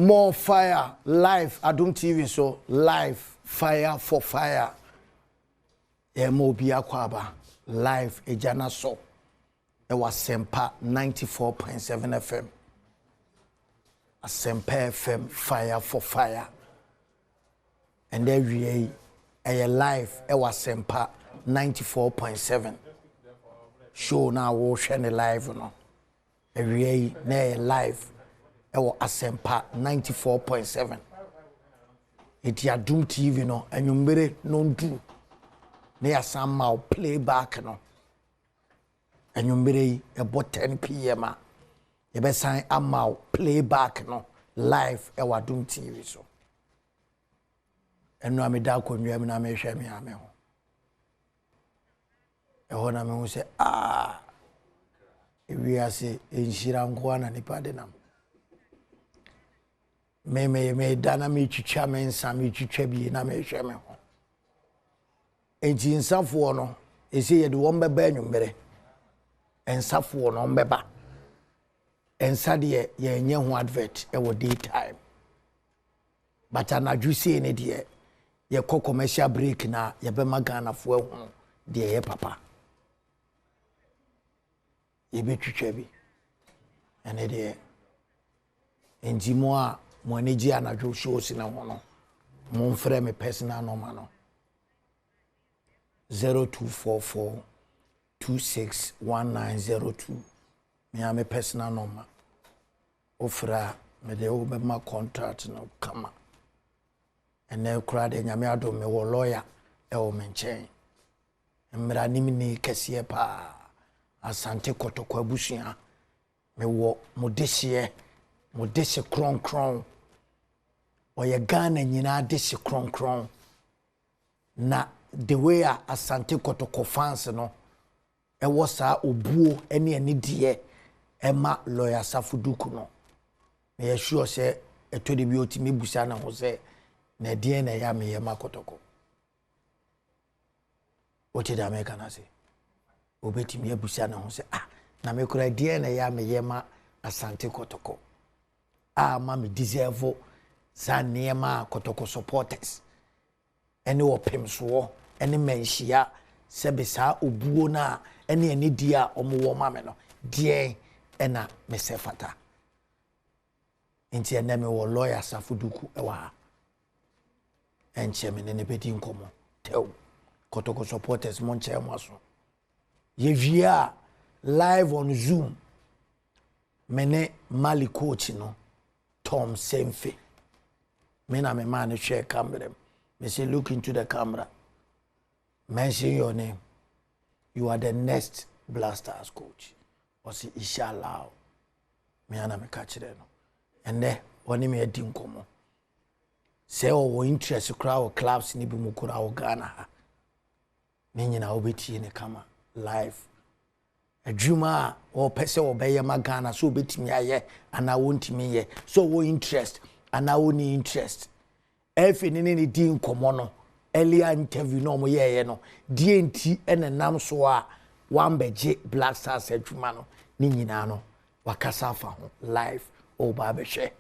More fire, live, Adom TV, so live, fire for fire. Bia Kwaba, live, Ejana so. It was Sempa 94.7 FM. A Sempa FM, fire for fire. And there we a live, it was Sempa 94.7. Show now, we'll share the live, no. Every day, live. Ewo Asempa 94.7. Iti Adom TV no enyumbere no ndu na ya sama playback no enyumbere ebo 10 pm a ye be san ama playback no live ewo Adom TV so enu ameda akonnwa mi na me hwe mi ame ho eho na me hu se ewi ase enhira nko na nipa de nam me dana me twitwa me nsa me twitwa bi na me hwe me ho enti nsafo no ese ye de won beba anwumere ensafo no mbeba ensa de ye nye ho advert e wo daytime but anadwu se ne de ye commercial break na ye be magana fo ho de ye papa ye be twitwa bi ene de enti mo a Moniji anadwo shows na ho no mon frɛ me personal number no 0244 261902 me am personal number ofra me de wo be ma contract no kama ene kura de nyame adom me wo lawyer e wo menchen mmra nimni kese pa asante kotokwa busua me wo modehye kron oye Ghana nyina dehye kron na the way asante kotoko fans no e wo sa obuo ene ani de e ma lawyer safuduku no me ye sure say etode bi otimi busa na ho say na de na ya me ye ma kotoko oti da me kana say obetimi abusa na ho say na me kura de na ya me ye ma asante kotoko ma me deserve za niema kotoko supporters ene opem so ene menhia sebe sa obuo na ene ani dia omo ma me no die ena me sefata enti ene me wo lawyer safuduku ewa enche me ne bedi nkomo tew kotoko supporters monche maso ye via live on Zoom mene Mali coach no Tom SAINTFIET. Me na me man share camera. Me say look into the camera. Mention your name. You are the next Blasters coach. Or say inshallah. Me ana me catch them. And then when me edi nkomo. Say o interest crowd clubs ni bi mu kura o Ghana. Me nyina obeti ne kama live. Adwuma o pese obeye magana so betimi aye ana wontimi ye so wo interest ana wo ni interest efi ni di nkomo no earlier interview no mo ye no die nti ene nam so a wambeje Black Stars adwuma no ni nyina no wakasa afa ho live o ba be hwe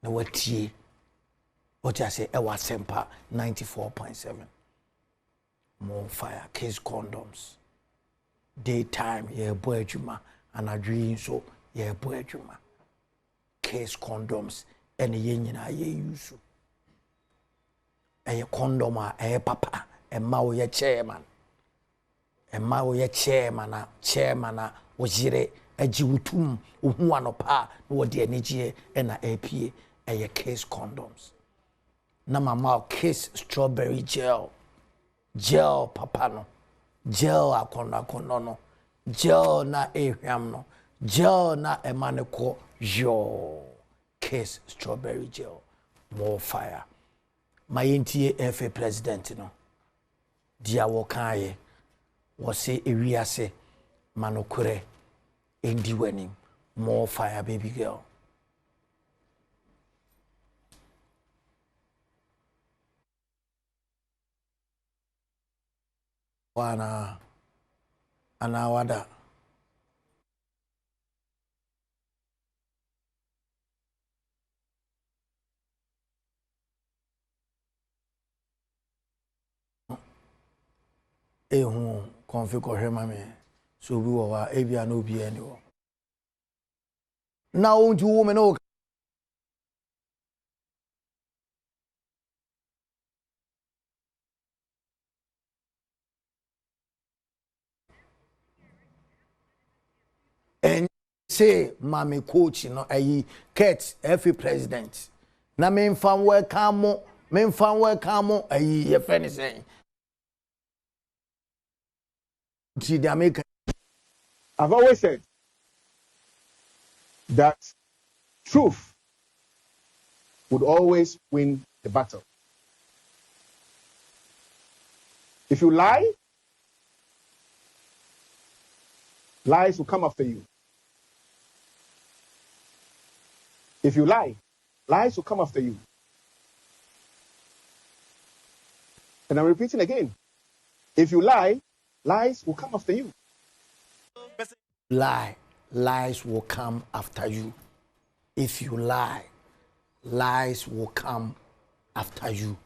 na watie o tia say e wa Sempa 94.7 more fire case condoms daytime ye boy adwuma anadwi so ye boy adwuma case condoms ene ye nyina ye use eye condom papa ma wo ye chairman ma wo ye chairman a wo jire agi wutum ohu anopa na wo de anigye ena apie eye case condoms na mama case strawberry gel papa no gel akono no gel na ehwam no gel na emaneko yo case strawberry gel more fire my NTA FA president no dia wo kaaye wo se ewiase manokore endi wanim more fire baby girl wana anawada ehu konfi ko hwema me so bi wo wa ebia na obi ani wo na won't you woman o and say mama coach no ayi Kurt every president na me fan welcome ayi ye friend say the American. I've always said that truth would always win the battle. If you lie, lies will come after you. If you lie, lies will come after you. And I'm repeating again. If you lie, lies will come after you. Lies will come after you. If you lie, lies will come after you.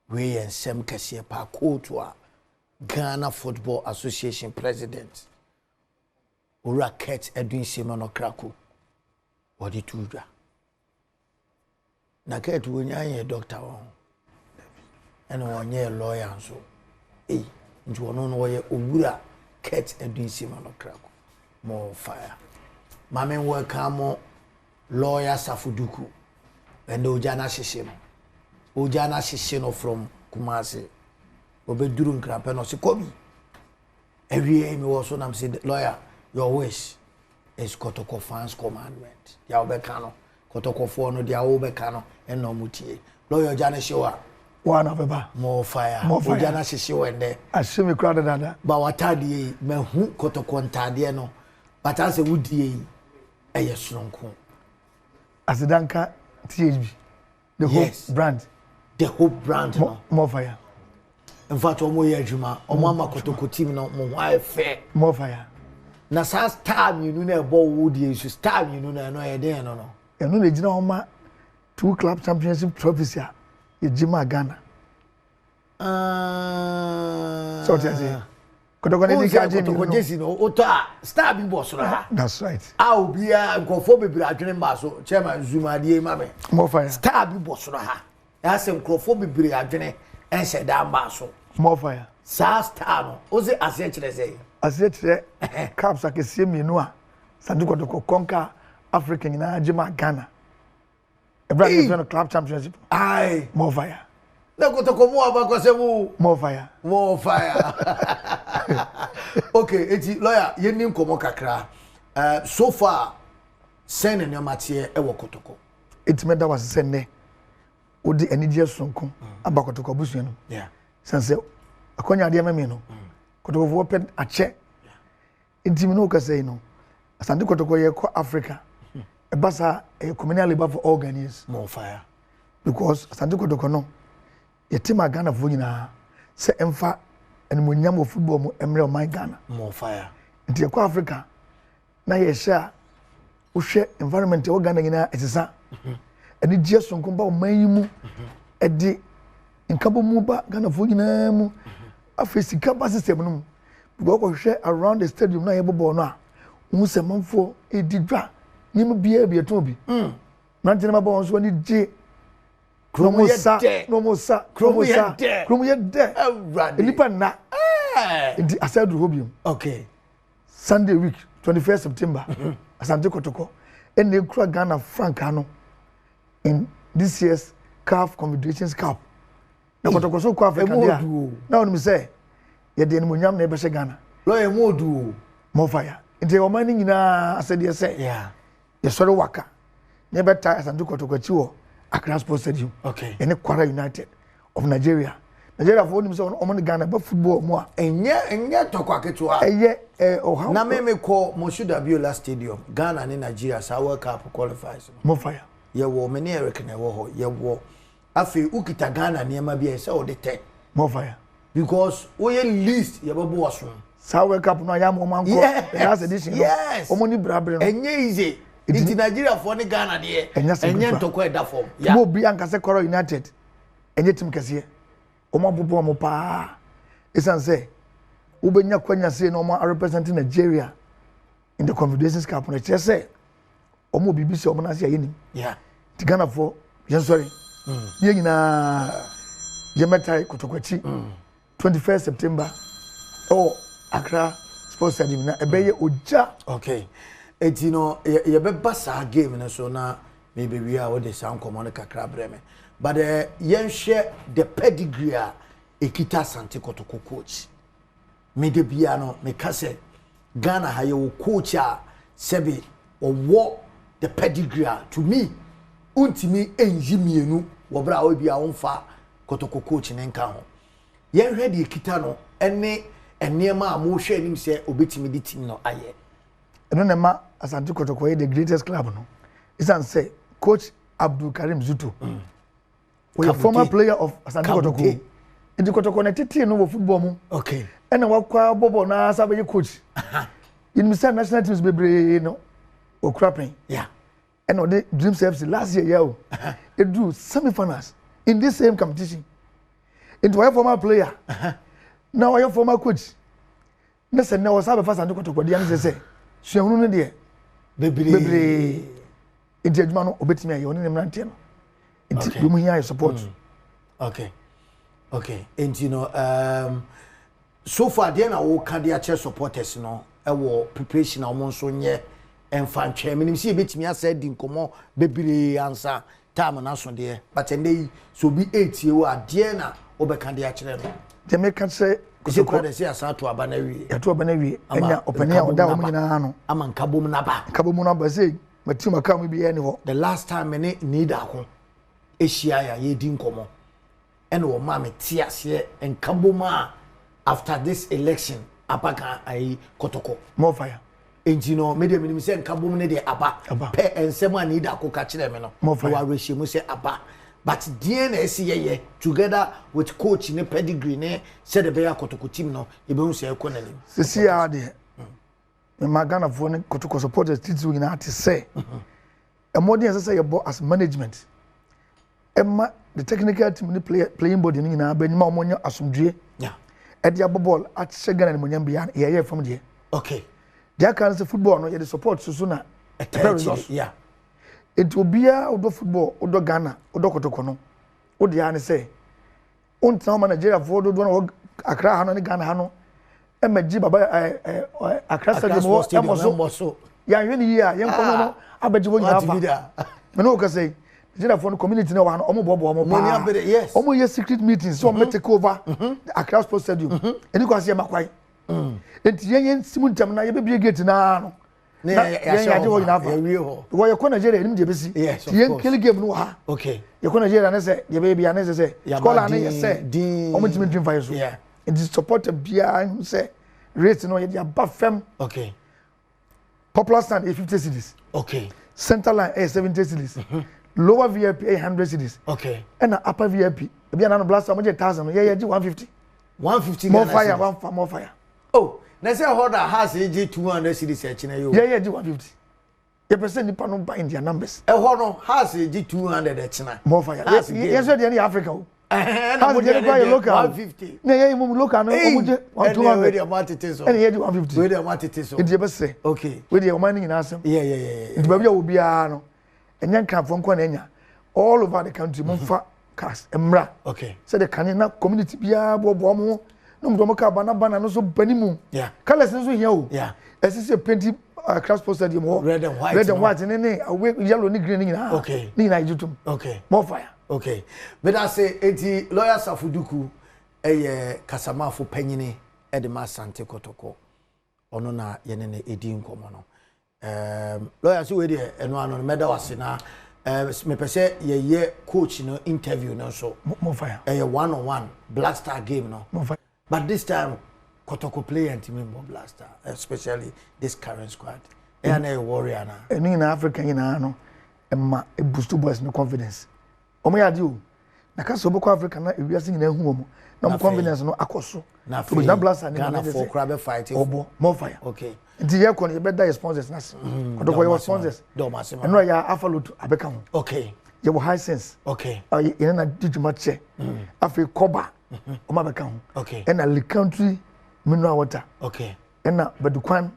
We and Sem Kasia Pa Kotua, Ghana Football Association President, Ura Kurt Edwin Simon Kraku, what did you do? Na Kurt, when you're a doctor, and one year lawyer, and so, you don't know where Ura Kurt Edwin Simon Kraku. More fire. Mame welcome lawyer Safuduku and Ojana Shishino. Ojana Shishino from Kumasi. Obedurun Krapeno Sikobi. Every year me was on saying lawyer, your wish is Kotoko fans commandment. Yaobekano, Kotoko for no dia obekano and no mutie. Lawyer Jana Showa. One of them. More fire. Ojana Shisho and there. I see me crowded under. But what are the men who Kotoko Tadiano? But as a would ye a yesronko. As a Danka THB, the whole brand. The whole brand. More fire. In fact, Omoya Juma, Omama Kotoko team no more fair. More fire. Nasas time you know about wood you should stab you know no idea no. You know the Jima 2 club championship trophies here. You Jima Ghana. So what you say? That's right. I'll be a Crophobic Adrenabaso, Chairman Zuma de Mame. More fire. Star be Bosraha. That's some Crophobic Adrene and said down Basso. More fire. Sastano, was it as yet say? As yet, Caps I can see me no. Sanduko to conquer African in Jima Ghana. A brand new club championship. Aye, more fire. Look to come over because more fire. More fire. Okay, it's lawyer, you name Komo Kakra. So far, sending your matier ewo kotoko. It's meant that was sending. Odi energy sonko abakotoko busu no. Yeah. Sanse akonya ade meme no. Kotoko fo pen ache. Intimi no ka say no. Asante kotoko ye ko Africa. E basa e communal labor for all Ghanaians. More fire. Because asante kotoko no. Ye team Ghana fo nyina se emfa enmunyam of football mo emre o my Ghana. More fire. Nti ko Africa na ye share wo hwe environment o Ghana nyina etisa. Eni die sonko ba o mayimu e di nkabo mu ba Ghana fo nyina mu afesi kaba system no go ko hwe around the stadium na ye bobo no a hu se manfo e di dwa nim bia bia to bi. Na ntene ma ba won so ni die Kromosa, Elipa na. Inti asadu hobium. Okay. Sunday week, 21st September. Asante Kotoko. Ene kura Ghana Francano in this year's CAF Confederations Cup. Na Kotoko so kwa Africa dia. Na onu say, ye de enmunyam na ebehye Ghana. Lawyer modu. More fire. Inti o mani nyina asede say. Yeah. Ye sori waka. Ne beta Asante Kotoko chiwo. Accra Sports Stadium. Okay. And Kwara United of Nigeria. Nigeria for them so on Ghana but football more. Enye tokwa ketua. How na me call Moshuda Biola Stadium. Ghana and Nigeria sa World Cup qualifies. More fire. Ye wo many Eric na wo ho. Ye wo afi ukita Ghana niema bia say o de 10. More fire. Because we least ye bobo waso. Sa World Cup no yam o man ko. Last edition. Yes. Omoni brabre no. Enye easy. It's Nigeria for the Ghana there. Enye tokwa da form. Yeah. Mo bi anka se Kwara United. Enye team kese. Omo bobo mo pa. esan say ubenya kwanya say no mo representing Nigeria in the Confederations Cup na che say omo BBC omo na say ayini yeah ti Ghana for yen sorry ye nyina ye metai kotokwachi 21st September Accra Sports Stadium na ebeye oja okay etino ye beba sa game na so na maybe we are with the sound common kakra breme but yen share the pedigree ekita Asante Kotoko coach me de bia no me ka say Ghana ha ye coach a sebe wo the pedigree to me untimi enji mienu wo bra wo bia wonfa Kotoko coach ne nka ho yen hwe de ekita no ene enema a mo hwe nim se obetimi di team no aye eno na ma Asante Kotoko the greatest club no isan say coach Abdul Karim Zuto we a former player of Asante Kotoko in the Kotoko na tete no football mu okay ena wakwa bobo na sabe coach in Mr. National teams bebre no okrapen yeah and on the Dreams FC last year it drew semi-finals in this same competition into a former player now a former coach listen now was have Asante Kotoko the answer say suahunu no de bebre into adwuma no obetimi aye oni nemrante no into we mu here support okay and you know so far there na wo ka dia che supporters no e wo preparation na omo so nye enfantwe minim si ebetimi asa di nkomo bebire ansa time na so de but ndey so bi 8 year ade na obeka dia kire no je me ka say ko ko de say asa to aba na wi ya to aba na wi enya openia oda omo nyina no ama nkabom na ba say matima ka mu bi ye ni ho the last time me need ako ehia ya ye di nkomo ene wo ma me tiase nkabom after this election apaka ai Kotoko more fire enti no me de minim se nkabom ne de aba pe ensem a need ako ka kire me no wa rehye mu se aba but DNS ye together with coach ne pedigree ne said the bear Kotoko team no e be hu se ekonani sisi ya de me magana for ne Kotoko supporters titi we na to say a modern say your as management emma the technical team ne playing body ni na ba nyima omonyo asomdue yeah e dia ball at shegana ne monyam bia ye from there okay dia kan say football no ye the support so na yeah it will be odo football odo Ghana odo Kotoko no odi ya ne say on town Nigeria for do no Accra ha no ne Ghana ha no e maji baba Accra stadium mo so ya hwe ni ya ye nkomo no abaji wo nyina fa me no ka say Nigeria for community no wa no omo bobo omo pa yes omo ye secret meetings so omo take over the Accra Sports Stadium eni kwa se makwai enti yen simuntam na ye bebie gate na no ya je wo nyina fa wo ye ko Nigeria nim je besi yen kill game no ha okay ye ko Nigeria na se ye be bia na se scholar na ye se omo timi dream fa so yeah it is support bia say rate no ye dia ba fem okay popular stand 50 cedis okay center line 70 cedis lower VIP 100 cedis okay and upper VIP bia na no blaster mo je 1000 ye 150 more fire more fire oh na say holder has AG 200 cedis e chine yo ye 150 ye person nipa no buy in their numbers e ho no has AG 200 e china more fire yes so dey Africa na mo dey local 150 na ye mu local no mo je 200 we dey amount so and ye 150 we dey amount so e dey be say okay we dey o man nyina asem yeah ndi ba bia obi a no enya nkrafo nko na enya all over the country mo fa cars emra okay say the Ghanaian community bia bobo mo no mo ka bana no so banimu yeah colors no so here o yeah say paint Accra Sports Stadium red and white ne yellow ni green ni okay ni na yitum okay more fire okay but I say enti lawyer Safuduku kasama fo panyini e de Asante Kotoko ono na ye ne edi nkomo no lawyer so we de eno ano meda wase na me pese ye coach no interview no so more fire one on one Black Star game no more fire but this time Kotoko play and team Black Star especially this current squad and a warrior na eni na Africa ina no emma e boost boys no confidence omo ya di o na ka so boko Africa na ewiase nyina hu omo na mo confidence no akoso na to be Black Star Ghana for crab fighting obo more fire okay nti ye ko no be da sponsors na se Kotoko your sponsors do masema eno ya afaloto abeka ho okay ye wo high sense okay ye na dijuma che afi koba Oma beka ho. Okay. And a country mineral water. Okay. And na badukwan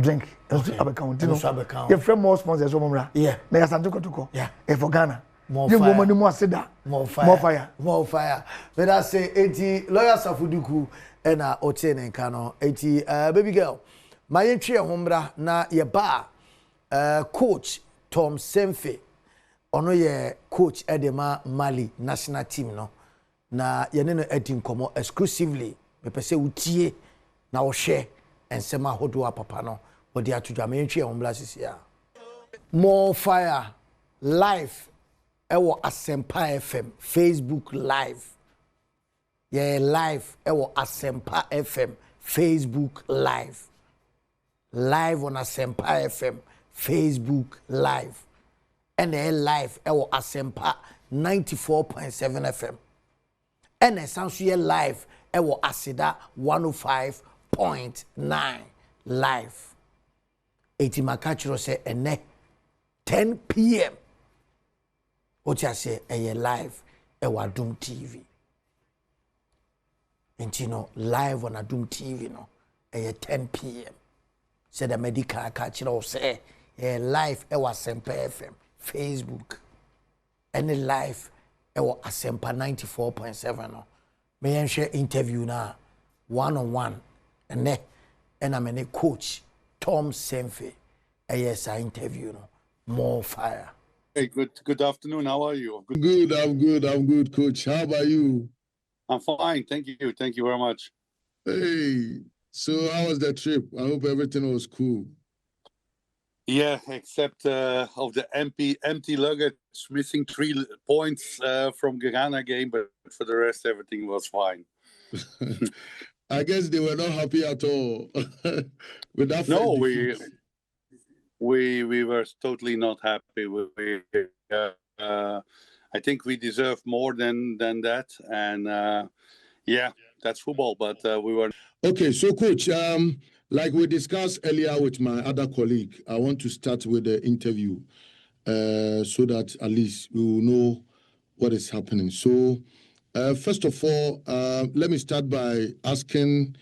drink. Okay. Abeka ho. Tino. Abeka ho. Your friend more sponsors so mumra. Yeah. Na Asante Kotoko. Yeah. E for Ghana. More fire. fire. More aseda. More fire. More fire. More fire. But I say 80 lawyers of Uduku and Oten and Kano 80 baby girl. My entry hombra na ye ba coach Tom SAINTFIET. Ono ye coach Edema Mali national team no. Na ye no edim komo exclusively. Me pese utie na wo share ensema hodo papa no. Odi atudwa my entry hombra sisia. More fire live. Ewo Asempa FM Facebook live. Yeah, live. Ewo Asempa FM Facebook live. Live on Asempa FM Facebook live. And then live. Ewo Asempa 94.7 FM. And essentially live. Ewo Asida 105.9 live. Eti makachiro se ene 10 p.m. What I say a live Adom TV. And you know, live on Adom TV no a 10 p.m. Said the medical catch it say a live Asempa FM Facebook. And a live Asempa 94.7 no. May I share interview now one-on-one and I'm a coach Tom SAINTFIET. Yes, I interview no more fire. Hey, good afternoon. How are you? Good, I'm good, coach. How about you? I'm fine. Thank you very much. Hey, so how was the trip? I hope everything was cool. Yeah, except of the empty luggage, missing 3 points from Ghana game, but for the rest, everything was fine. I guess they were not happy at all with that. No, we were totally not happy. I think we deserve more than that, and yeah, that's football. But we were okay. So, coach, like we discussed earlier with my other colleague, I want to start with the interview so that at least we will know what is happening. So, first of all, let me start by asking.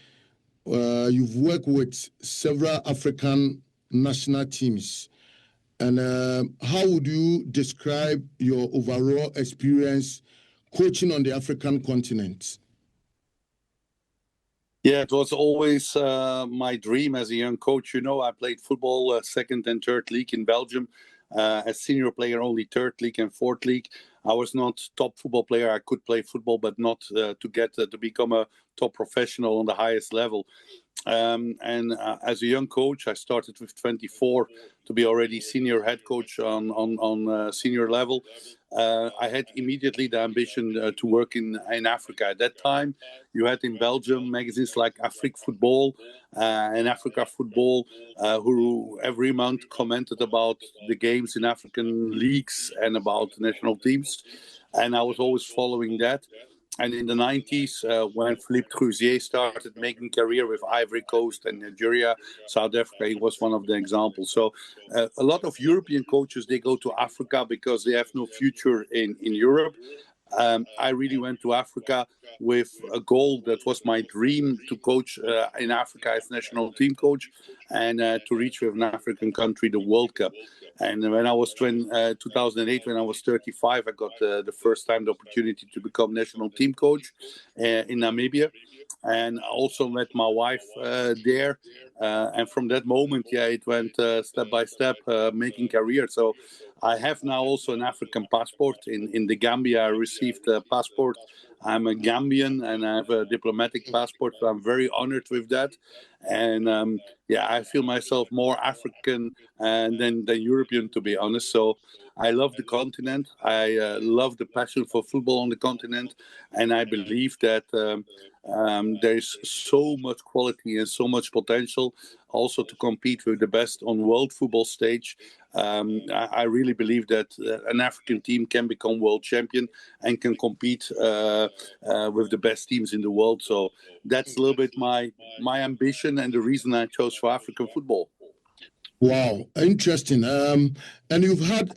You've worked with several African national teams, and how would you describe your overall experience coaching on the African continent? Yeah, it was always my dream as a young coach. You know, I played football second and third league in Belgium. As senior player, only third league and fourth league. I was not top football player. I could play football, but not to get to become a top professional on the highest level. And as a young coach, I started with 24 to be already senior head coach on senior level. I had immediately the ambition to work in Africa. At that time, you had in Belgium magazines like Afrique Football and Africa Football, who every month commented about the games in African leagues and about national teams. And I was always following that. And in the 90s, when Philippe Trousier started making career with Ivory Coast and Nigeria, South Africa, he was one of the examples. So a lot of European coaches, they go to Africa because they have no future in Europe. I really went to Africa with a goal that was my dream to coach in Africa as national team coach and to reach with an African country the World Cup. And when I was 2008, when I was 35, I got the first time the opportunity to become national team coach in Namibia. And I also met my wife there. And from that moment, yeah, it went step by step, making career. So I have now also an African passport. In the Gambia, I received a passport. I'm a Gambian and I have a diplomatic passport. So I'm very honored with that. And yeah, I feel myself more African than European, to be honest. So I love the continent. I love the passion for football on the continent. And I believe that there is so much quality and so much potential also to compete with the best on world football stage. I really believe that an African team can become world champion and can compete with the best teams in the world. So that's a little bit my ambition and the reason I chose for African football. Wow, interesting. And you've had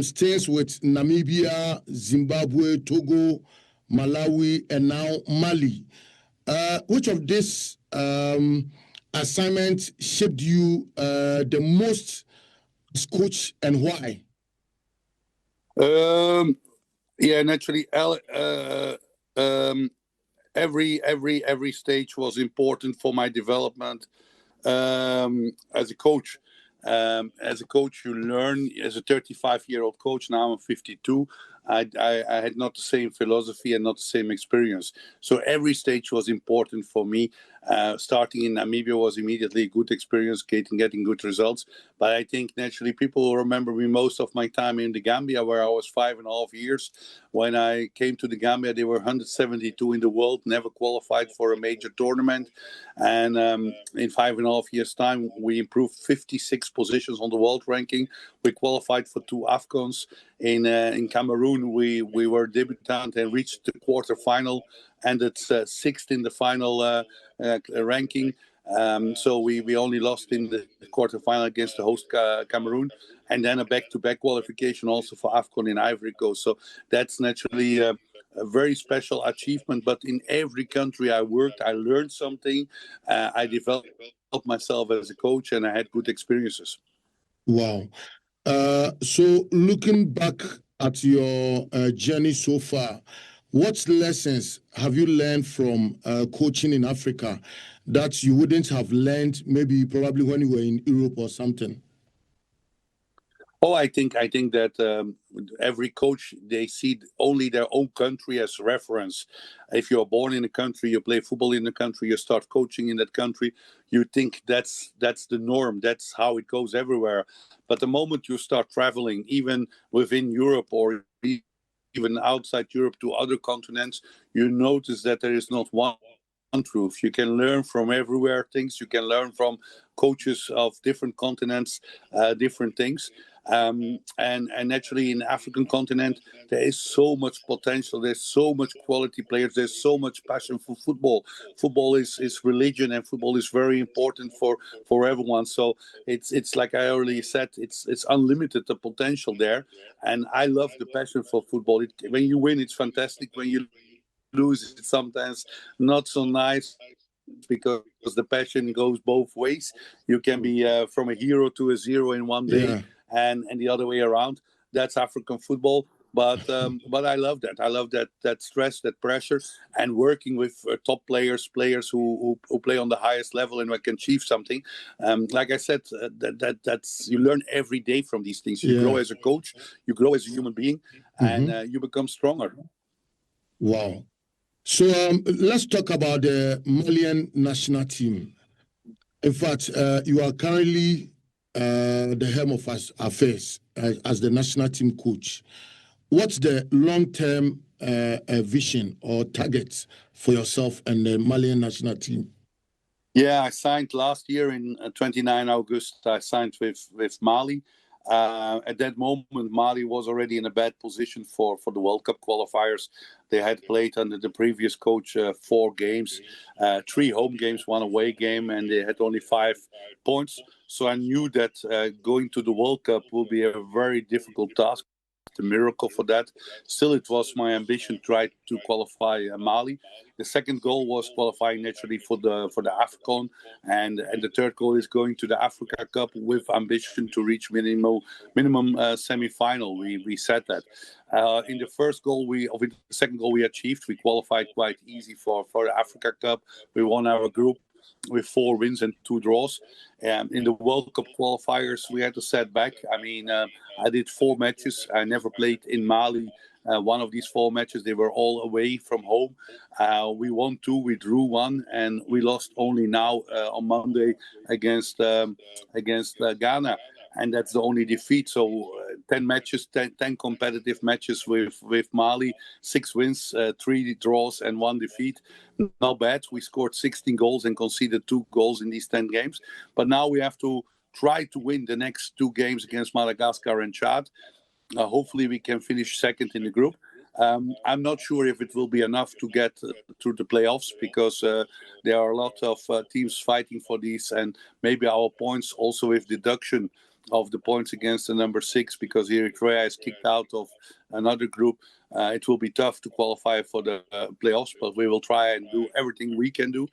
stints with Namibia, Zimbabwe, Togo, Malawi, and now Mali. Which of these assignments shaped you the most as coach, and why? Yeah, naturally, every stage was important for my development as a coach. As a coach, you learn. As a 35-year-old coach, now I'm 52. I had not the same philosophy and not the same experience. So every stage was important for me. Starting in Namibia was immediately a good experience, getting good results. But I think naturally people will remember me most of my time in the Gambia, where I was 5.5 years. When I came to the Gambia, they were 172 in the world, never qualified for a major tournament. And in 5.5 years' time, we improved 56 positions on the world ranking. We qualified for 2 AFCONs. In Cameroon, we were debutant and reached the quarterfinal, and it's sixth in the final ranking. So we only lost in the quarterfinal against the host Cameroon, and then a back-to-back qualification also for AFCON in Ivory Coast. So that's naturally a very special achievement. But in every country I worked, I learned something. I developed myself as a coach, and I had good experiences. Wow. So looking back at your journey so far, what lessons have you learned from coaching in Africa that you wouldn't have learned probably when you were in Europe or something? Oh, I think that every coach, they see only their own country as reference. If you're born in a country, you play football in the country, you start coaching in that country, you think that's the norm. That's how it goes everywhere. But the moment you start traveling, even within Europe or even outside Europe to other continents, you notice that there is not one truth. You can learn from everywhere things. You can learn from coaches of different continents, different things. And naturally in the African continent, there is so much potential. There's so much quality players. There's so much passion for football. Football is religion, and football is very important for everyone. So it's like I already said, it's unlimited, the potential there. And I love the passion for football. When you win, it's fantastic. When you lose, it's sometimes not so nice, because the passion goes both ways. You can be from a hero to a zero in one day, and the other way around. That's African football. But I love that. I love that stress, that pressure, and working with top players who play on the highest level and can achieve something. Like I said, that's you learn every day from these things. You grow as a coach, you grow as a human being, and you become stronger. Wow. So let's talk about the Malian national team. In fact, you are currently the helm of affairs as the national team coach. What's the long-term vision or targets for yourself and the Malian national team? Yeah, I signed last year in 29 August. I signed with Mali. At that moment, Mali was already in a bad position for the World Cup qualifiers. They had played under the previous coach 4 games, 3 home games, 1 away game, and they had only 5 points. So I knew that going to the World Cup will be a very difficult task. A miracle for that. Still, it was my ambition to try to qualify Mali. The second goal was qualifying naturally for the AFCON, and the third goal is going to the Africa Cup with ambition to reach minimum semi-final. We said that. In the second goal we achieved. We qualified quite easy for the Africa Cup. We won our group with 4 wins and 2 draws. In the World Cup qualifiers, we had to set back. I mean, I did 4 matches. I never played in Mali. One of these 4 matches, they were all away from home. We won 2, we drew 1, and we lost only now on Monday against Ghana. And that's the only defeat. So 10 matches, 10 competitive matches with Mali, 6 wins, 3 draws, and 1 defeat. Not bad. We scored 16 goals and conceded 2 goals in these 10 games. But now we have to try to win the next 2 games against Madagascar and Chad. Hopefully we can finish second in the group. I'm not sure if it will be enough to get through the playoffs, because there are a lot of teams fighting for these, and maybe our points also with deduction of the points against the number 6 because Eritrea is kicked out of another group. It will be tough to qualify for the playoffs, but we will try and do everything we can do.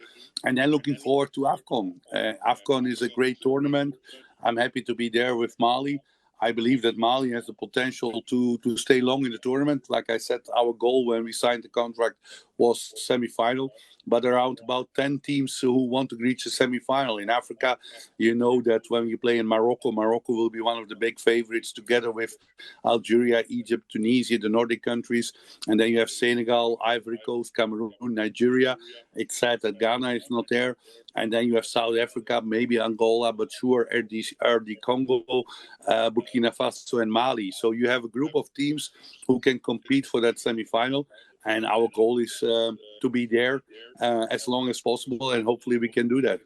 And then looking forward to AFCON. AFCON is a great tournament. I'm happy to be there with Mali. I believe that Mali has the potential to stay long in the tournament. Like I said, our goal when we signed the contract was semi-final. But around about 10 teams who want to reach the semi-final. In Africa, you know that when you play in Morocco, Morocco will be one of the big favorites together with Algeria, Egypt, Tunisia, the Nordic countries. And then you have Senegal, Ivory Coast, Cameroon, Nigeria. It's sad that Ghana is not there. And then you have South Africa, maybe Angola, but sure, RD Congo, Burkina Faso, and Mali. So you have a group of teams who can compete for that semi-final. And our goal is to be there as long as possible, and hopefully we can do that.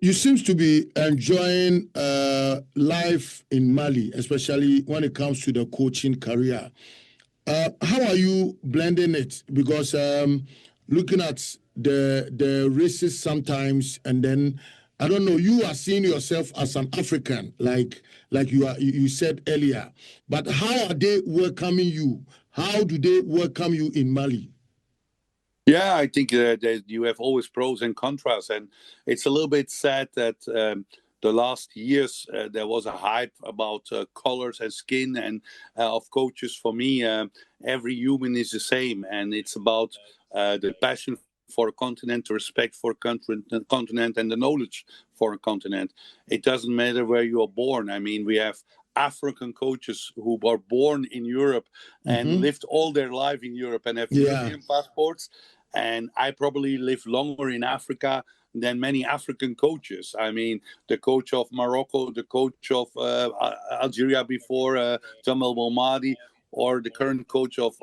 You seem to be enjoying life in Mali, especially when it comes to the coaching career. How are you blending it? Because looking at the races sometimes, and then I don't know, you are seeing yourself as an African, like you said earlier. But how are they welcoming you? How do they welcome you in Mali? Yeah, I think that you have always pros and contras, and it's a little bit sad that the last years there was a hype about colors and skin and of coaches. For me, every human is the same, and it's about the passion for a continent, the respect for a continent, and the knowledge for a continent. It doesn't matter where you are born. I mean, we have African coaches who were born in Europe and lived all their life in Europe and have European passports. And I probably live longer in Africa than many African coaches. I mean, the coach of Morocco, the coach of Algeria before, Jamal Belmadi, or the current coach of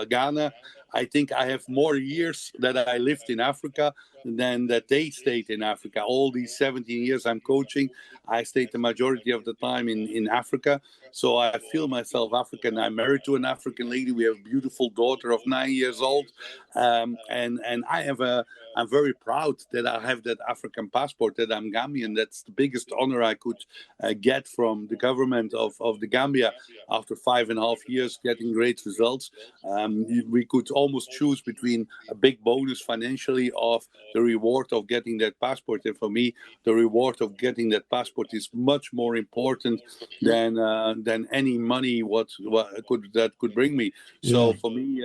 Ghana. I think I have more years that I lived in Africa than that they stayed in Africa. All these 17 years I'm coaching, I stayed the majority of the time in Africa. So I feel myself African. I'm married to an African lady. We have a beautiful daughter of 9 years old. And I'm very proud that I have that African passport, that I'm Gambian. That's the biggest honor I could get from the government of the Gambia after 5.5 years getting great results. We could almost choose between a big bonus financially of the reward of getting that passport. And for me, the reward of getting that passport is much more important than any money that could bring me. So for me,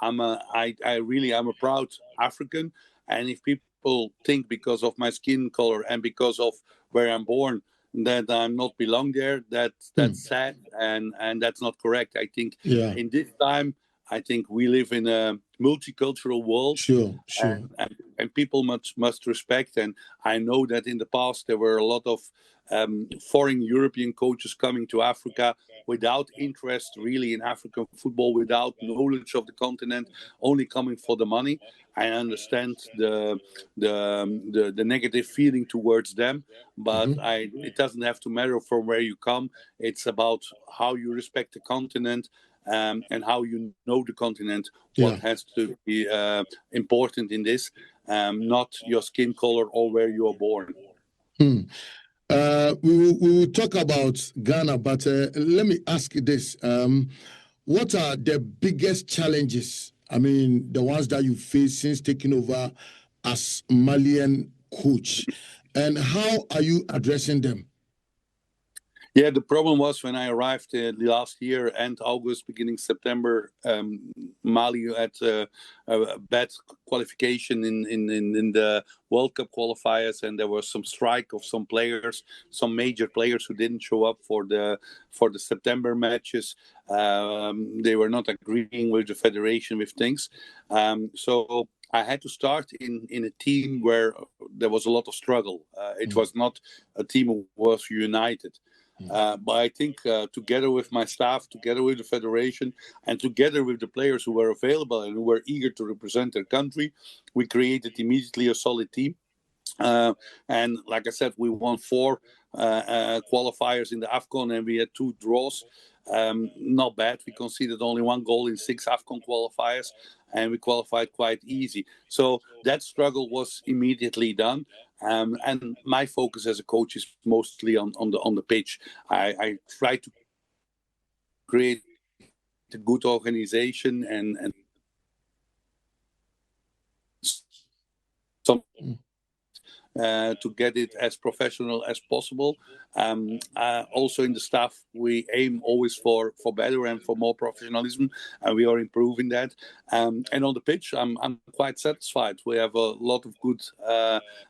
I'm a proud African. And if people think because of my skin color and because of where I'm born that I'm not belong there, that's sad and that's not correct. I think in this time, I think we live in a multicultural world. Sure. And people must respect. And I know that in the past there were a lot of foreign European coaches coming to Africa without interest really in African football, without knowledge of the continent, only coming for the money. I understand the negative feeling towards them, but it doesn't have to matter from where you come. It's about how you respect the continent and how you know the continent. What has to be important in this, not your skin color or where you are born. We will talk about Ghana, but let me ask you this. What are the biggest challenges, I mean, the ones that you face since taking over as Malian coach, and how are you addressing them? Yeah, the problem was when I arrived last year, end August, beginning September, Mali had a bad qualification in the World Cup qualifiers, and there was some strike of some players, some major players who didn't show up for the September matches. They were not agreeing with the federation with things. So I had to start in a team where there was a lot of struggle. It was not a team who was united. But I think together with my staff, together with the federation, and together with the players who were available and who were eager to represent their country, we created immediately a solid team. And like I said, we won 4 qualifiers in the AFCON, and we had 2 draws. Not bad. We conceded only 1 goal in 6 AFCON qualifiers, and we qualified quite easy. So that struggle was immediately done. And my focus as a coach is mostly on the pitch. I try to create a good organization and some to get it as professional as possible. Also in the staff, we aim always for better and for more professionalism, and we are improving that. And on the pitch, I'm quite satisfied. We have a lot of good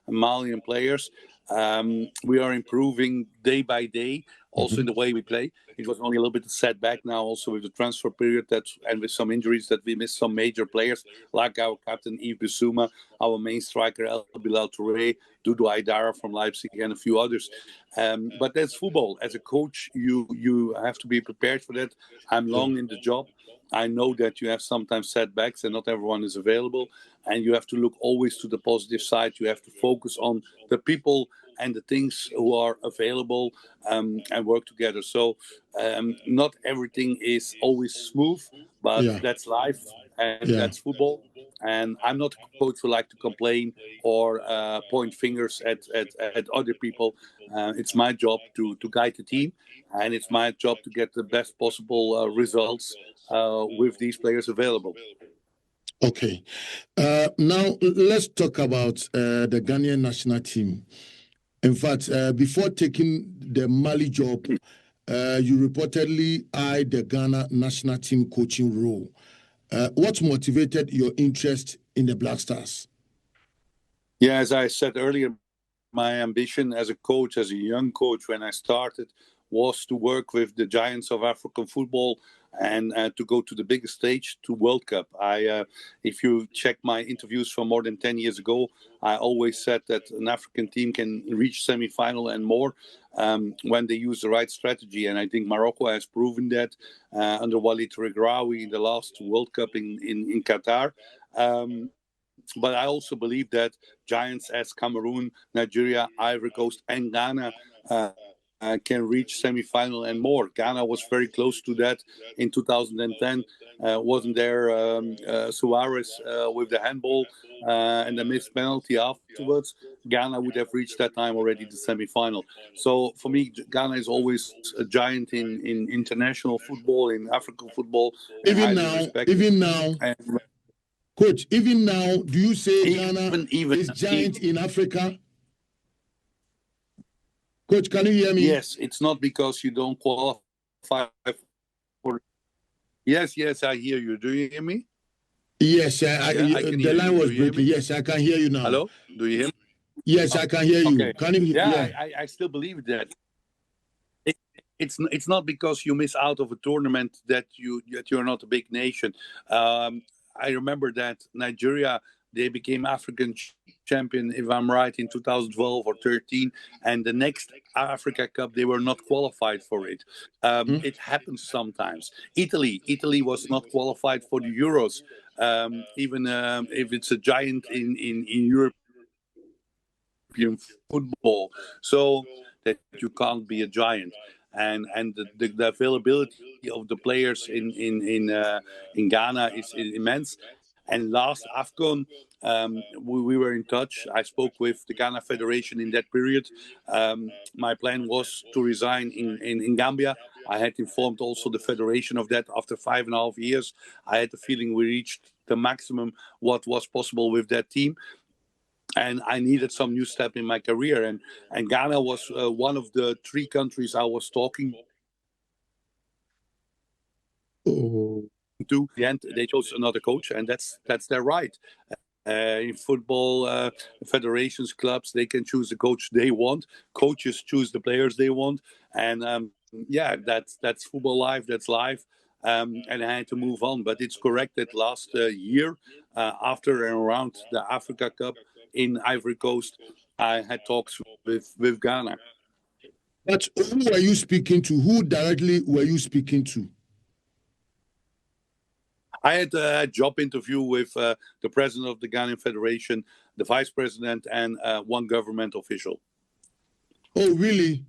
Malian players. We are improving day by day, also in the way we play. It was only a little bit of setback now, also with the transfer period and with some injuries that we missed some major players, like our captain Yves Bissouma, our main striker El Bilal Touré, Dudu Aidara from Leipzig, and a few others. But that's football. As a coach, you have to be prepared for that. I'm long in the job. I know that you have sometimes setbacks and not everyone is available. And you have to look always to the positive side. You have to focus on the people and the things who are available and work together. So not everything is always smooth, but that's life and that's football. And I'm not a coach who like to complain or point fingers at other people. It's my job to guide the team, and it's my job to get the best possible results with these players available. Okay. Now, let's talk about the Ghanaian national team. In fact, before taking the Mali job, you reportedly eyed the Ghana national team coaching role. What motivated your interest in the Black Stars? Yeah, as I said earlier, my ambition as a coach, as a young coach, when I started, was to work with the giants of African football and to go to the biggest stage, to World Cup. If you check my interviews from more than 10 years ago, I always said that an African team can reach semi-final and more when they use the right strategy. And I think Morocco has proven that under Walid Regraoui in the last World Cup in Qatar. But I also believe that giants as Cameroon, Nigeria, Ivory Coast, and Ghana can reach semi-final and more. Ghana was very close to that in 2010. Wasn't there Suarez with the handball and the missed penalty afterwards? Ghana would have reached that time already the semi-final. So for me, Ghana is always a giant in international football, in African football. Even now. Coach, even now, do you say Ghana is giant in Africa? Coach, can you hear me? Yes, it's not because you don't qualify for... Yes, I hear you. Do you hear me? Yes, the line was breaking. Yes, I can hear you now. Hello? Do you hear me? Yes, I can hear you. Okay. Can you hear? Yeah, I still believe that. It's not because you miss out of a tournament that you're not a big nation. I remember that Nigeria, they became African champion, if I'm right, in 2012 or 13. And the next Africa Cup, they were not qualified for it. It happens sometimes. Italy was not qualified for the Euros, even if it's a giant in European football. So that you can't be a giant. And the availability of the players in Ghana is immense. And last AFCON, we were in touch. I spoke with the Ghana Federation in that period. My plan was to resign in Gambia. I had informed also the Federation of that after 5.5 years. I had the feeling we reached the maximum what was possible with that team. And I needed some new step in my career. And Ghana was one of the 3 countries I was talking to. In the end, they chose another coach, and that's their right. In football, federations, clubs, they can choose the coach they want. Coaches choose the players they want. And that's football life, that's life. And I had to move on. But it's correct that last year, after and around the Africa Cup in Ivory Coast, I had talks with Ghana. But who were you speaking to? Who directly were you speaking to? I had a job interview with the president of the Ghanaian Federation, the vice president, and one government official. Oh, really?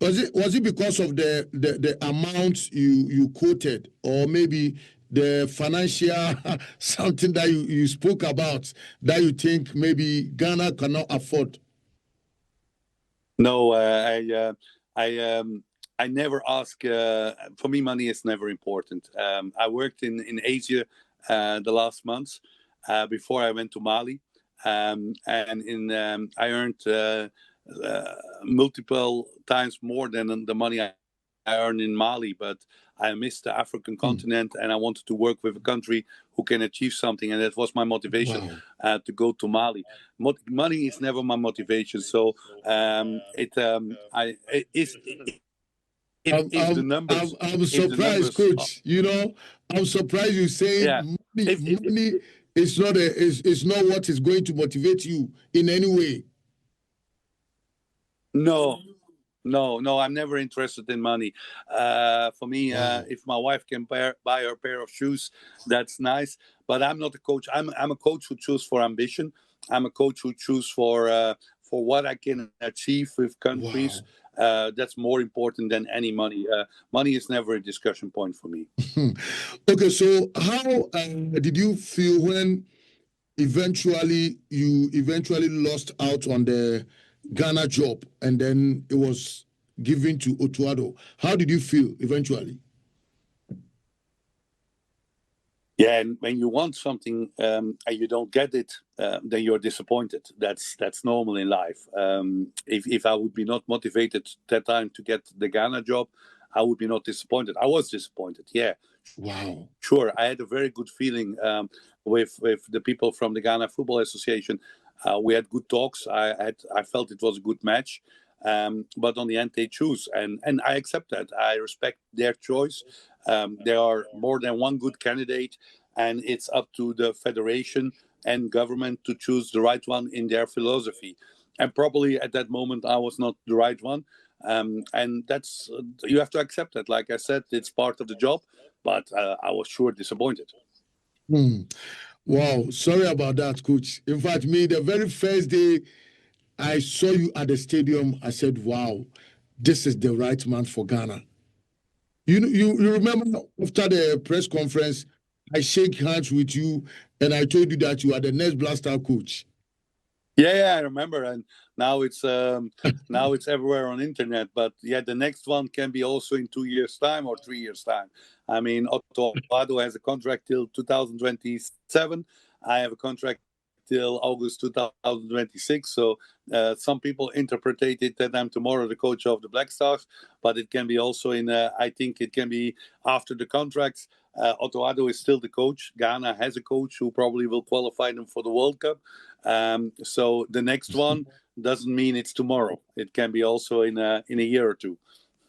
Was it because of the amount you quoted, or maybe the financial something that you spoke about that you think maybe Ghana cannot afford? No, I never ask. For me, money is never important. I worked in Asia the last months before I went to Mali, and I earned multiple times more than the money I earn in Mali. But I missed the African continent, and I wanted to work with a country who can achieve something, and that was my motivation to go to Mali. Money is never my motivation, so if the numbers, I'm surprised, coach. I'm surprised you saying money is not what is going to motivate you in any way. No, I'm never interested in money. For me, if my wife can buy her a pair of shoes, that's nice. But I'm not a coach. I'm a coach who chooses for ambition. I'm a coach who chooses for what I can achieve with countries. That's more important than any money. Money is never a discussion point for me. Okay, so how did you feel when you eventually lost out on the Ghana job and then it was given to Otto Addo? How did you feel eventually? Yeah, and when you want something and you don't get it, then you're disappointed. That's normal in life. If I would be not motivated that time to get the Ghana job, I would be not disappointed. I was disappointed. Yeah. Wow. Sure, I had a very good feeling with the people from the Ghana Football Association. We had good talks. I felt it was a good match. But on the end, they choose, and I accept that. I respect their choice. There are more than one good candidate, and it's up to the federation and government to choose the right one in their philosophy. And probably at that moment, I was not the right one. And that's you have to accept that. Like I said, it's part of the job, but I was sure disappointed. Wow, sorry about that, coach. In fact, me, the very first day I saw you at the stadium, I said, wow, this is the right man for Ghana. You remember after the press conference, I shake hands with you and I told you that you are the next Black Star coach. Yeah, I remember, and now it's everywhere on internet. But yeah, the next one can be also in 2 years' time or 3 years' time. I mean, Otto Addo has a contract till 2027. I have a contract till August 2026. So some people interpreted it that I'm tomorrow the coach of the Black Stars, but it can be also I think it can be after the contracts. Otto Addo is still the coach. Ghana has a coach who probably will qualify them for the World Cup. So the next one doesn't mean it's tomorrow. It can be also in a year or two.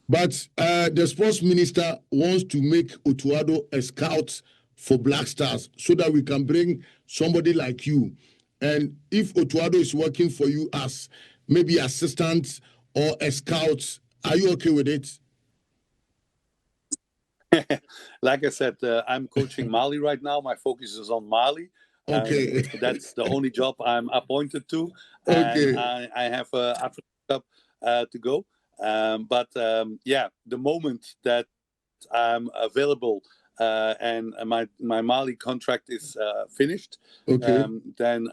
But the sports minister wants to make Otto Addo a scout for Black Stars so that we can bring somebody like you. And if Otto Addo is working for you as maybe assistant or a scout, are you okay with it? Like I said, I'm coaching Mali right now. My focus is on Mali. Okay. That's the only job I'm appointed to. Okay. And I have a Africa Cup to go. Yeah, the moment that I'm available and my Mali contract is finished, then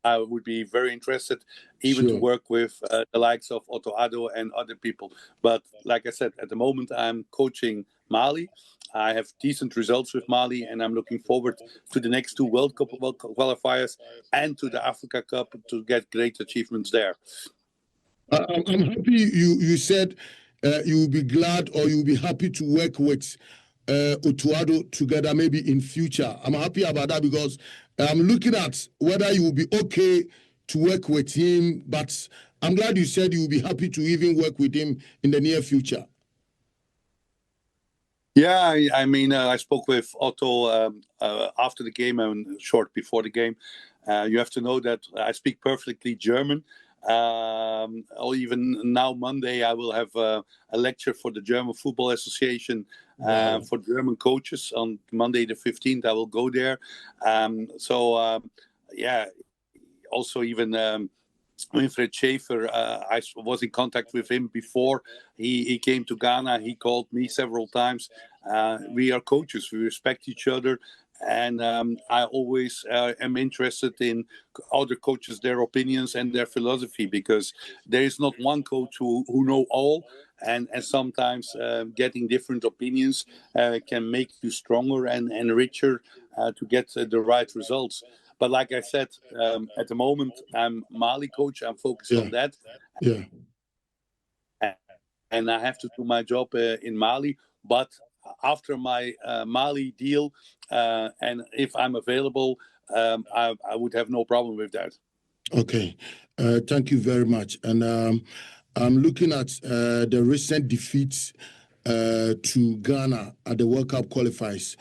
I would be very interested even to work with the likes of Otto Addo and other people. But like I said, at the moment I'm coaching Mali. I have decent results with Mali, and I'm looking forward to the next two World Cup qualifiers and to the Africa Cup to get great achievements there. I'm happy you said you will be glad or you will be happy to work with Otto Addo together maybe in future. I'm happy about that because I'm looking at whether you will be okay to work with him, but I'm glad you said you will be happy to even work with him in the near future. Yeah, I mean, I spoke with Otto after the game and short before the game. You have to know that I speak perfectly German. Or even now Monday, I will have a lecture for the German Football Association for German coaches on Monday the 15th. I will go there. Yeah, also even Winfried Schaefer, I was in contact with him before he came to Ghana. He called me several times. We are coaches. We respect each other. And I always am interested in other coaches, their opinions and their philosophy, because there is not one coach who know all. And sometimes getting different opinions can make you stronger and richer to get the right results. But like I said, at the moment, I'm Mali coach. I'm focused on that. Yeah. And I have to do my job in Mali. But after my Mali deal, and if I'm available, I would have no problem with that. Okay. Thank you very much. And I'm looking at the recent defeats to Ghana at the World Cup qualifiers.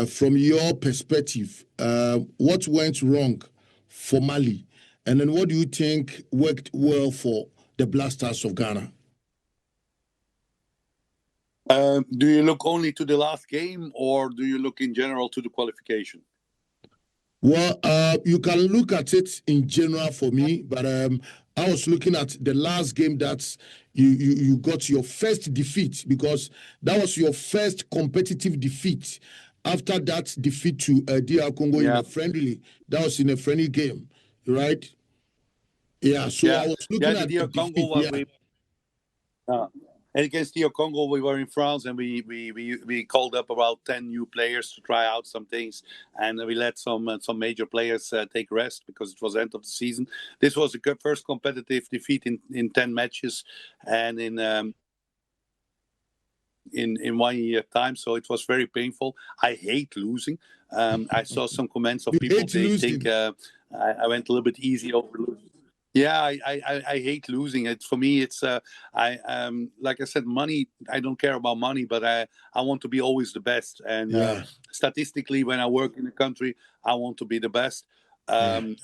From your perspective, what went wrong for Mali? And then what do you think worked well for the Black Stars of Ghana? Do you look only to the last game, or do you look in general to the qualification? Well, you can look at it in general for me, but I was looking at the last game that you got your first defeat, because that was your first competitive defeat. After that defeat to DR Congo in a friendly, that was in a friendly game, right? Yeah, so I was looking at the defeat. And against DR Congo, we were in France, and we called up about 10 new players to try out some things, and we let some major players take rest because it was the end of the season. This was the first competitive defeat in 10 matches, and in 1 year time, so it was very painful. I hate losing. I saw some comments of people, they think I went a little bit easy over losing. Yeah, I hate losing. It for me, it's like I said, money. I don't care about money, but I want to be always the best. And statistically, when I work in a country, I want to be the best. And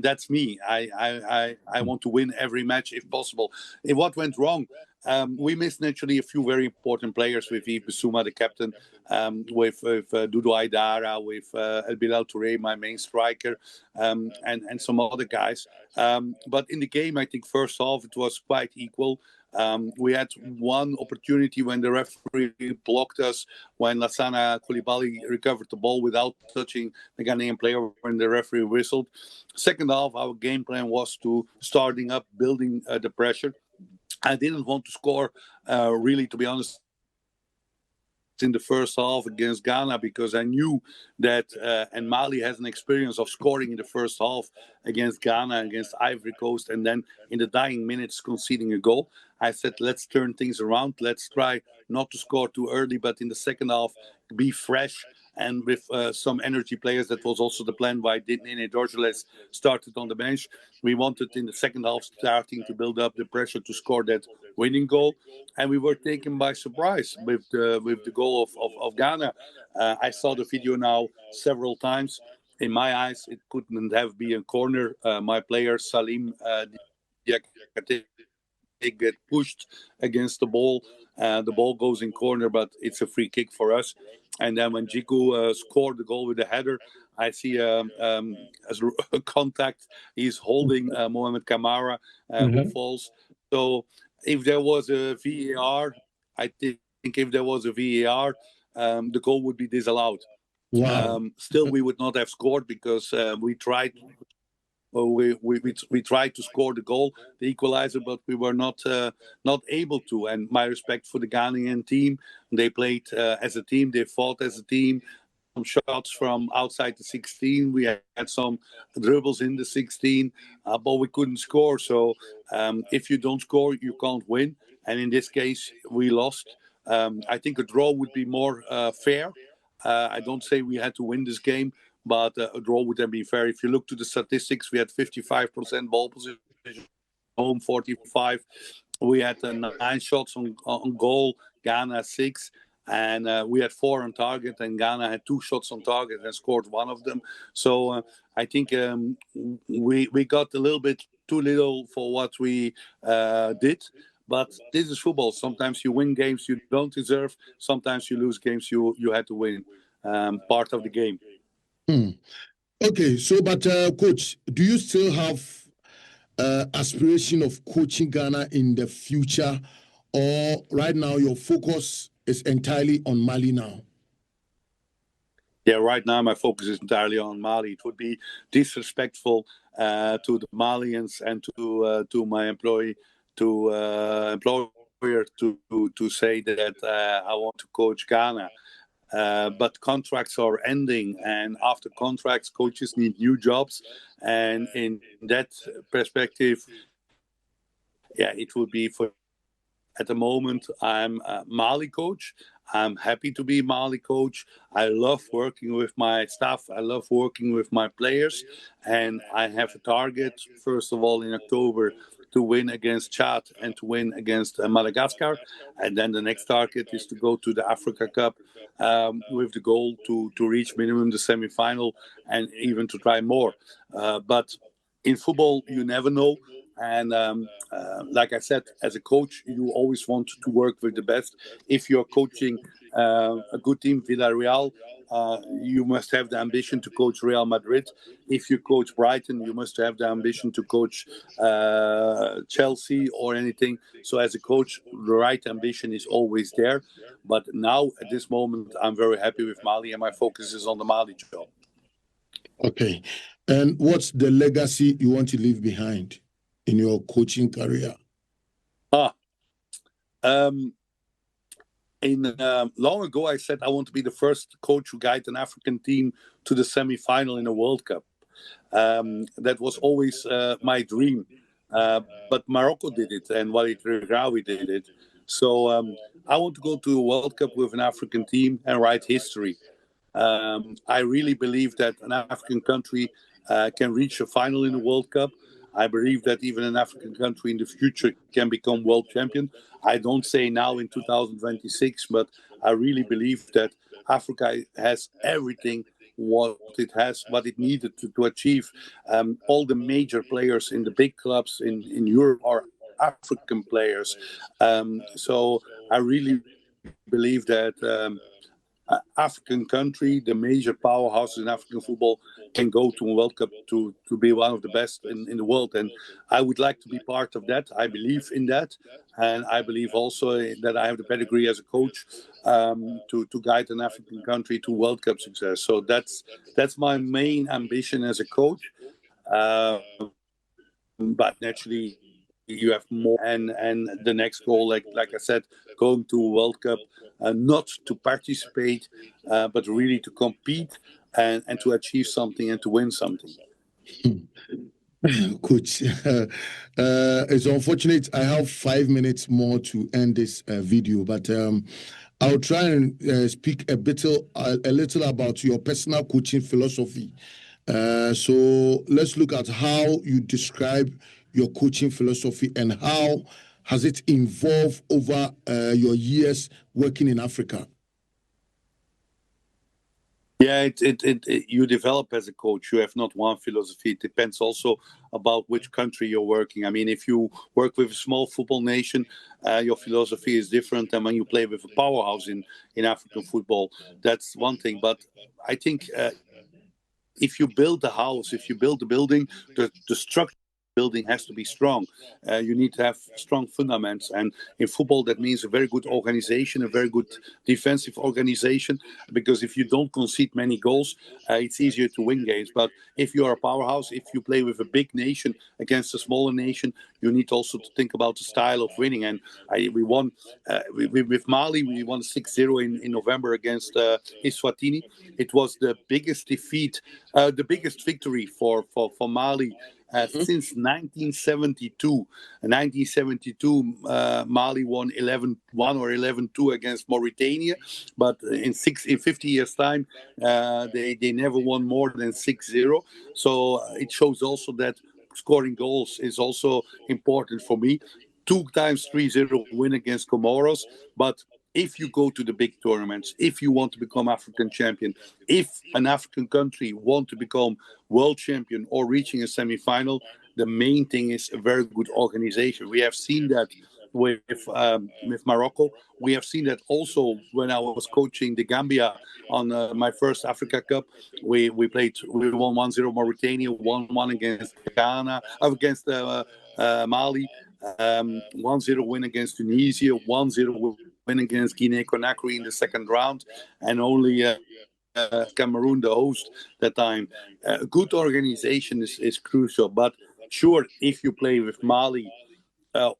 that's me. I want to win every match if possible. And what went wrong? We missed naturally a few very important players with Yves Bissouma, the captain, with Doudou Aidara, with El Bilal Touré, my main striker, and some other guys. But in the game, I think first half it was quite equal. We had one opportunity when the referee blocked us, when Lassana Coulibaly recovered the ball without touching the Ghanaian player when the referee whistled. Second half, our game plan was to starting up, building the pressure. I didn't want to score, really, to be honest, in the first half against Ghana, because I knew that, and Mali has an experience of scoring in the first half against Ghana, against Ivory Coast, and then in the dying minutes conceding a goal. I said, let's turn things around. Let's try not to score too early, but in the second half, be fresh. And with some energy players, that was also the plan why Nene Dorgeles started on the bench. We wanted in the second half starting to build up the pressure to score that winning goal. And we were taken by surprise with the goal of Ghana. I saw the video now several times. In my eyes, it couldn't have been a corner. My player, Salim Diakate, get pushed against the ball. The ball goes in corner, but it's a free kick for us. And then when Djiku scored the goal with the header, I see as a contact, he's holding Mohamed Kamara, who falls. So if there was a VAR, I think if there was a VAR, the goal would be disallowed. Wow. Still, we would not have scored because we tried. We tried to score the goal, the equalizer, but we were not able to. And my respect for the Ghanaian team, they played as a team, they fought as a team. Some shots from outside the 16, we had some dribbles in the 16, but we couldn't score. So if you don't score, you can't win. And in this case, we lost. I think a draw would be more fair. I don't say we had to win this game, but a draw would then be fair. If you look to the statistics, we had 55% ball position, home 45. We had 9 shots on goal, Ghana 6. And we had 4 on target, and Ghana had 2 shots on target and scored 1 of them. So I think we got a little bit too little for what we did. But this is football. Sometimes you win games you don't deserve. Sometimes you lose games you had to win. Part of the game. Okay, so but coach, do you still have aspiration of coaching Ghana in the future, or right now your focus is entirely on Mali now? Yeah, right now my focus is entirely on Mali. It would be disrespectful to the Malians and to my employer to say that I want to coach Ghana. But contracts are ending, and after contracts, coaches need new jobs. And in that perspective, yeah, it would be for. At the moment, I'm a Mali coach. I'm happy to be a Mali coach. I love working with my staff. I love working with my players. And I have a target, first of all, in October, to win against Chad and to win against Madagascar. And then the next target is to go to the Africa Cup with the goal to reach minimum the semi-final and even to try more. But in football, you never know. And like I said, as a coach, you always want to work with the best. If you're coaching a good team, Villarreal, you must have the ambition to coach Real Madrid. If you coach Brighton, you must have the ambition to coach Chelsea or anything. So as a coach, the right ambition is always there. But now, at this moment, I'm very happy with Mali, and my focus is on the Mali job. Okay. And what's the legacy you want to leave behind in your coaching career? Long ago, I said I want to be the first coach who guide an African team to the semi-final in a World Cup. That was always my dream. But Morocco did it, and Walid Regragui did it. So I want to go to a World Cup with an African team and write history. I really believe that an African country can reach a final in the World Cup. I believe that even an African country in the future can become world champion. I don't say now in 2026, but I really believe that Africa has everything what it needed to achieve. All the major players in the big clubs in Europe are African players. So I really believe that African country, the major powerhouses in African football, can go to a World Cup to be one of the best in the world. And I would like to be part of that. I believe in that. And I believe also that I have the pedigree as a coach to guide an African country to World Cup success. So that's my main ambition as a coach. But naturally, you have more, and the next goal, like I said, going to a World Cup, not to participate, but really to compete and to achieve something and to win something. Coach, it's unfortunate I have 5 minutes more to end this video, but I'll try and speak a little about your personal coaching philosophy. So let's look at how you describe your coaching philosophy and how has it evolved over your years working in Africa. Yeah, you develop as a coach. You have not one philosophy. It depends also about which country you're working. I mean, if you work with a small football nation, your philosophy is different than when you play with a powerhouse in African football. That's one thing. But I think if you build the house, if you build the building, the structure building has to be strong. You need to have strong fundamentals, and in football that means a very good organization, a very good defensive organization, because if you don't concede many goals, it's easier to win games. But if you are a powerhouse, if you play with a big nation against a smaller nation, you need also to think about the style of winning. And we won with Mali, we won 6-0 in November against Eswatini. It was the biggest defeat, the biggest victory for Mali since 1972. In 1972, Mali won 11-1 or 11-2 against Mauritania, but in 50 years' time, they never won more than 6-0. So it shows also that scoring goals is also important for me. 2 times 3-0 win against Comoros, but if you go to the big tournaments, if you want to become African champion, if an African country want to become world champion or reaching a semi-final, the main thing is a very good organization. We have seen that with Morocco. We have seen that also when I was coaching the Gambia on my first Africa Cup. We won 1-0 Mauritania, 1-1 against Ghana, against Mali, 1-0 win against Tunisia, 1-0 win against Guinea-Conakry in the second round, and only Cameroon, the host, that time. Good organization is crucial. But sure, if you play with Mali,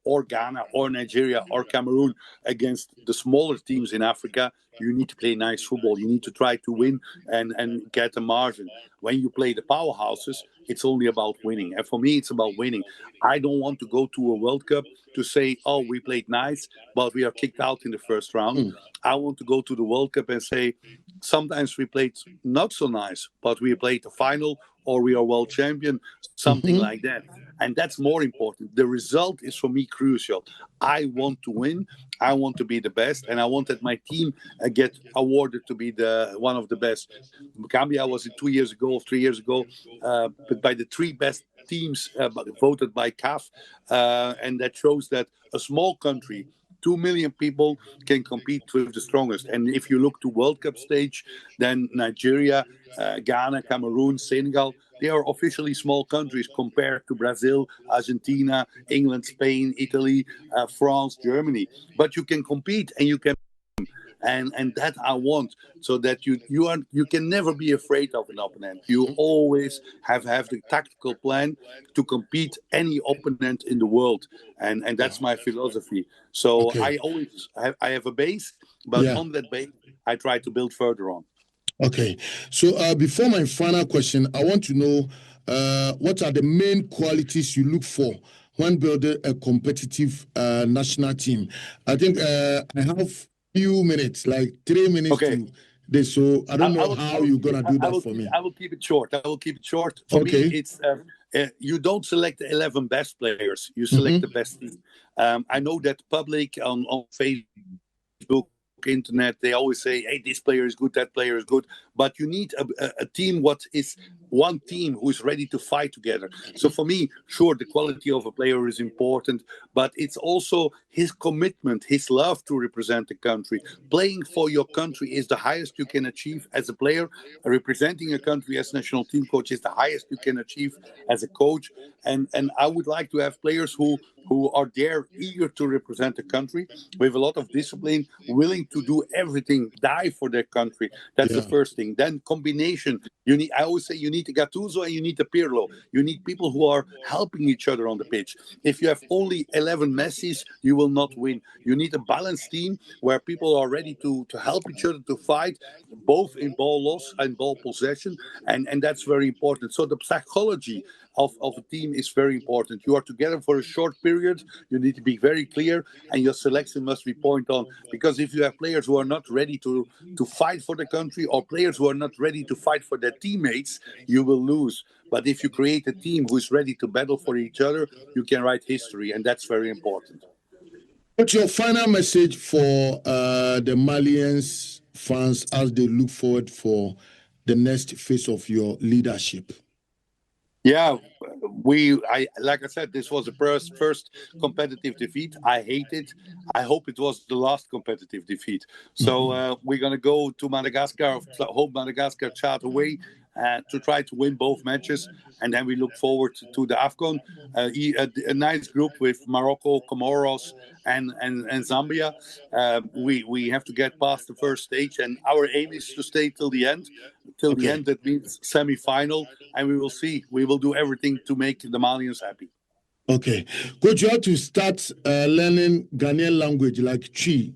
or Ghana or Nigeria or Cameroon against the smaller teams in Africa, you need to play nice football. You need to try to win and get a margin. When you play the powerhouses, it's only about winning. And for me, it's about winning. I don't want to go to a World Cup to say, oh, we played nice, but we are kicked out in the first round. I want to go to the World Cup and say, sometimes we played not so nice, but we played the final, or we are world champion, something like that. And that's more important. The result is, for me, crucial. I want to win. I want to be the best. And I want that my team get awarded to be one of the best. Gambia was it 3 years ago, but by the 3 best teams voted by CAF. And that shows that a small country, 2 million people, can compete with the strongest. And if you look to World Cup stage, then Nigeria, Ghana, Cameroon, Senegal, they are officially small countries compared to Brazil, Argentina, England, Spain, Italy, France, Germany. But you can compete and you can, and that I want, so that you can never be afraid of an opponent. You always have the tactical plan to compete any opponent in the world, and that's my philosophy. So I always have a base, but on that base I try to build further on. Okay, so before my final question, I want to know what are the main qualities you look for when building a competitive national team. I think I have few minutes, like 3 minutes to this, so I don't know how you're gonna do that for me. I will keep it short. For me, it's you don't select the 11 best players. You select the best team. I know that public on Facebook, internet, they always say, hey, this player is good, that player is good, but you need a team, what is one team who is ready to fight together. So for me, sure, the quality of a player is important, but it's also his commitment, his love to represent the country. Playing for your country is the highest you can achieve as a player. Representing a country as national team coach is the highest you can achieve as a coach. And I would like to have players who are there, eager to represent the country, with a lot of discipline, willing to do everything, die for their country. That's the first thing. Then combination. I always say you need a Gattuso and you need a Pirlo. You need people who are helping each other on the pitch. If you have only 11 Messis, you will not win. You need a balanced team where people are ready to help each other to fight, both in ball loss and ball possession. And that's very important. So the psychology of a team is very important. You are together for a short period. You need to be very clear, and your selection must be point on. Because if you have players who are not ready to fight for the country, or players who are not ready to fight for their teammates, you will lose. But if you create a team who is ready to battle for each other, you can write history, and that's very important. What's your final message for the Malians fans as they look forward for the next phase of your leadership? Yeah, like I said, this was the first competitive defeat. I hate it. I hope it was the last competitive defeat. So we're going to go to Madagascar, hope Madagascar, Chad away, to try to win both matches. And then we look forward to the AFCON, a nice group with Morocco, Comoros, and Zambia. We have to get past the first stage, and our aim is to stay till the end. Till the end, that means semi-final, and we will see. We will do everything to make the Malians happy. Okay. Coach, you have to start learning Ghanaian language like Chi,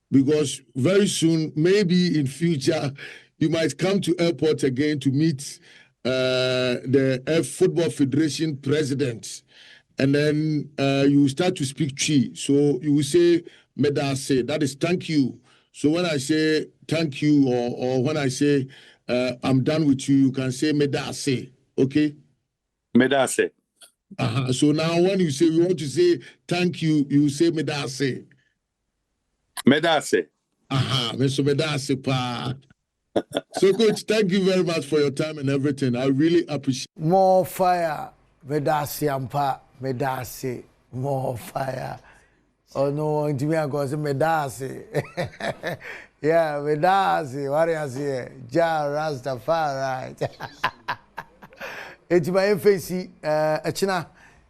because very soon, maybe in future, you might come to airport again to meet the Football Federation president, and then you start to speak Chi. So you will say Medase, that is thank you. So when I say thank you, or when I say I'm done with you, you can say Medase, okay? Medase. So now when you say we want to say thank you, you say Medase. Medase. Mr. Medase pa. So, Coach, thank you very much for your time and everything. I really appreciate it. More fire, medasi ampa medasi more fire. Oh no, intimi cause medasi. Yeah, medasi. What do you say? Ja Rastafari. Eti my face echina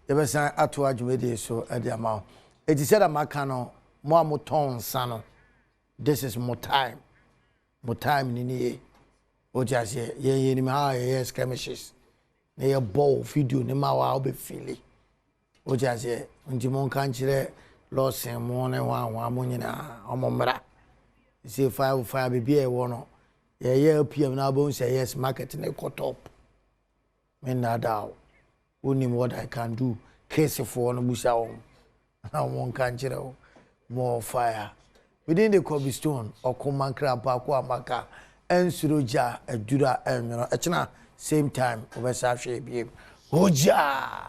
yebesan ato adwumede so ade ama. Eti said amaka no mo amoton sano. This is more time. More time ni ni. O just ye ni ma ye skirmishes. Na ye ball video ni ma wa obe feel. O just nti mon kan kire losin mo ne wa mo nyina omomra. Say 5 be e wono. Ye PM na bon say yes market na cut up. Men na daw. Only what I can do. Case for no busa on. Na won kan kire more fire. Within the cobblestone or command crab ko amaka ensuroja edura enyo echna same time over sa hwe biem. Oja